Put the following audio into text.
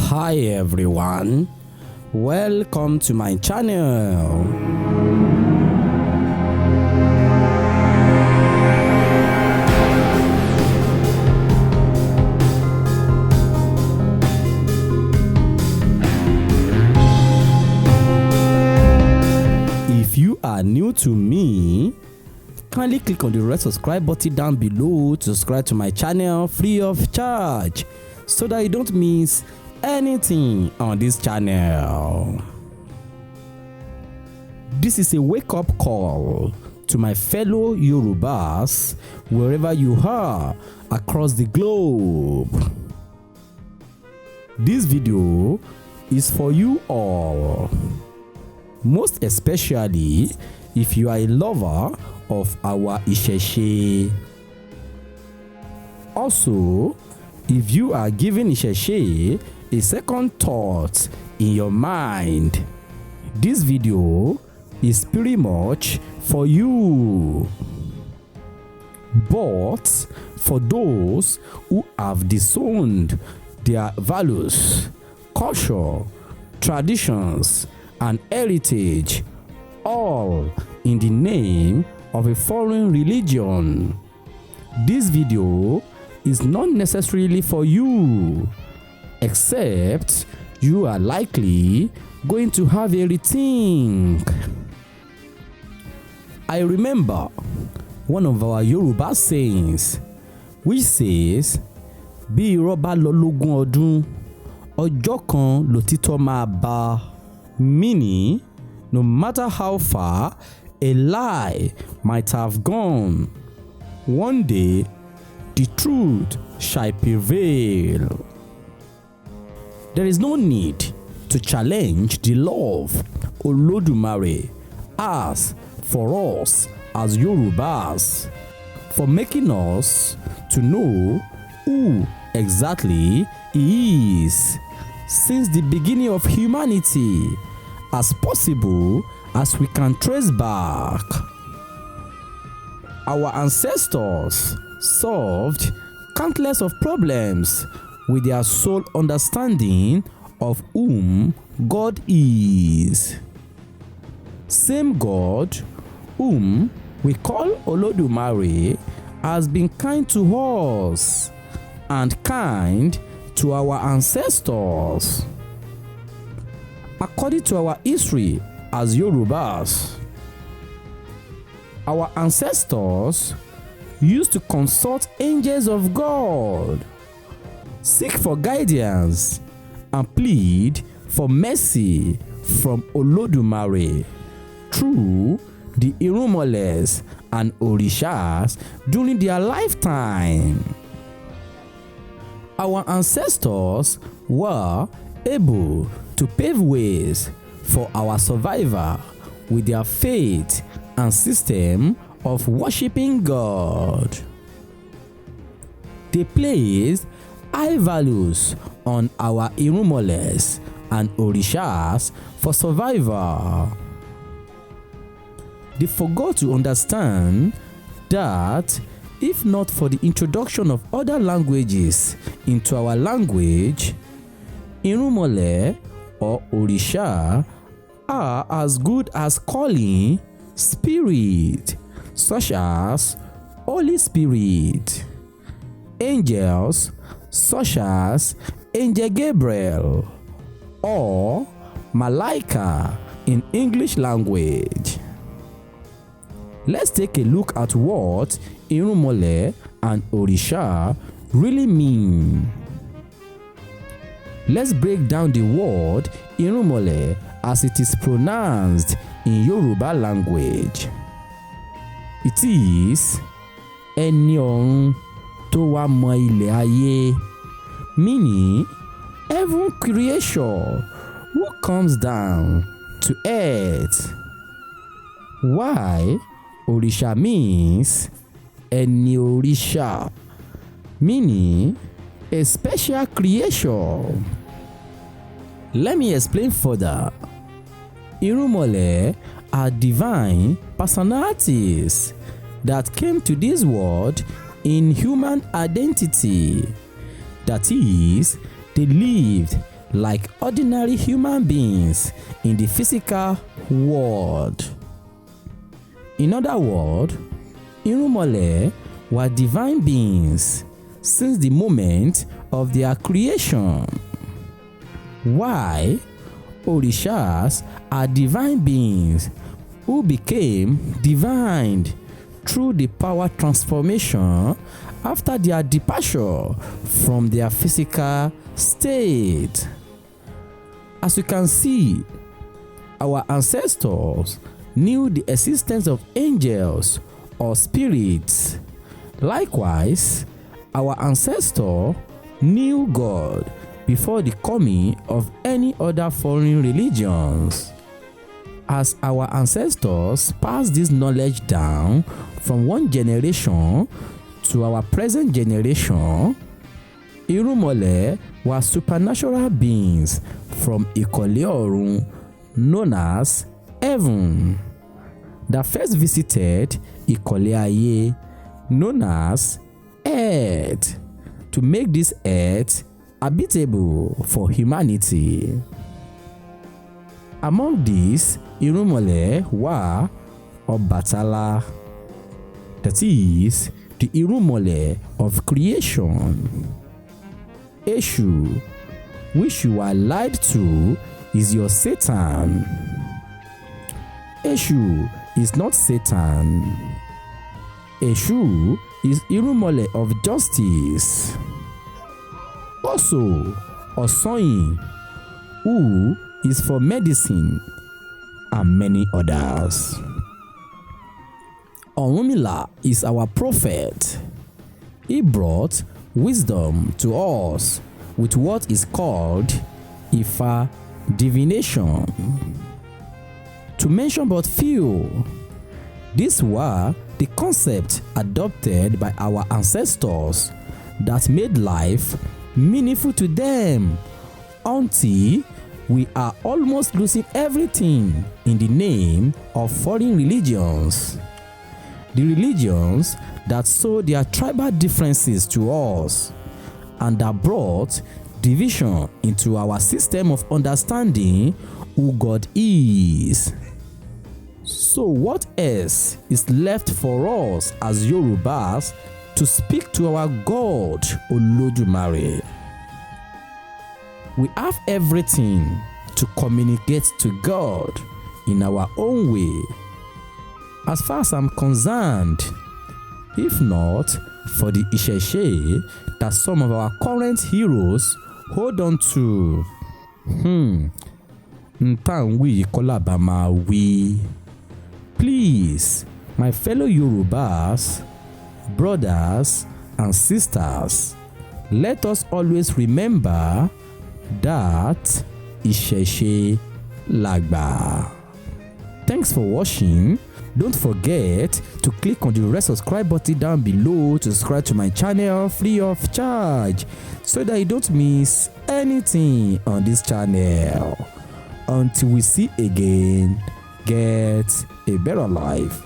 Hi everyone, welcome to my channel. If you are new to me, kindly click on the red subscribe button down below to subscribe to my channel free of charge so that you don't miss anything on this channel. This is a wake-up call to my fellow Yorubas wherever you are across the globe. This video is for you all, most especially if you are a lover of our Ìṣẹ̀ṣe. Also, if you are giving Ìṣẹ̀ṣe a second thought in your mind, this video is pretty much for you. But for those who have disowned their values, culture, traditions, and heritage, all in the name of a foreign religion, this video is not necessarily for you, except you are likely going to have a rethink. I remember one of our Yoruba sayings which says, bí irọ́ bá lọ lógún ọdún, ọjọ́ kan lòtítọ́ máa bá, meaning no matter how far a lie might have gone, one day the truth shall prevail. There is no need to challenge the love Olodumare has for us as Yorubas, for making us to know who exactly He is since the beginning of humanity, as possible as we can trace back. Our ancestors solved countless of problems with their sole understanding of whom God is. Same God whom we call Olodumare has been kind to us and kind to our ancestors. According to our history as Yorubas, our ancestors used to consult angels of God, seek for guidance, and plead for mercy from Olodumare through the Irumoles and Orishas during their lifetime. Our ancestors were able to pave ways for our survival with their faith and system of worshiping God. They placed high values on our Irumoles and Orishas for survival. They forgot to understand that if not for the introduction of other languages into our language, Irumole or Orisha are as good as calling spirit, such as Holy Spirit, angels such as Angel Gabriel, or Malaika in English language. Let's take a look at what Irumole and Orisha really mean. Let's break down the word Irumole as it is pronounced in Yoruba language. It is ẹni ọ̀run tó wá mọ ilẹ̀ ayé, meaning heaven creation who comes down to earth. Why Orisha means ẹni Orisha, meaning a special creation. Let me explain further. Irumole are divine personalities that came to this world in human identity. That is, they lived like ordinary human beings in the physical world. In other words, Irunmole were divine beings since the moment of their creation. Why? Orishas are divine beings who became divine through the power transformation after their departure from their physical state. As you can see, our ancestors knew the existence of angels or spirits. Likewise, our ancestor knew God before the coming of any other foreign religions. As our ancestors passed this knowledge down from one generation to our present generation, Irunmole were supernatural beings from Ikole Orun, known as heaven, that first visited Ikole Aye, known as earth, to make this earth habitable for humanity. Among these, Irunmole were Obatala, that is, the Irunmole of creation. Eshu, which you are lied to, is your Satan. Eshu is not Satan. Eshu is Irunmole of justice. Also, Osoyin, who is for medicine, and many others. Orunmila is our prophet. He brought wisdom to us with what is called Ifa divination. To mention but few, these were the concepts adopted by our ancestors that made life meaningful to them until we are almost losing everything in the name of foreign religions. The religions that sold their tribal differences to us and that brought division into our system of understanding who God is. So what else is left for us as Yorubas to speak to our God Olodumare? We have everything to communicate to God in our own way. As far as I'm concerned, if not for the Isheshe that some of our current heroes hold on to, Ntanwi Kolabama we. Please, my fellow Yorubas, brothers and sisters, let us always remember that Isheshe Lagba. Thanks for watching. Don't forget to click on the red subscribe button down below to subscribe to my channel free of charge so that you don't miss anything on this channel. Until we see again, get a better life.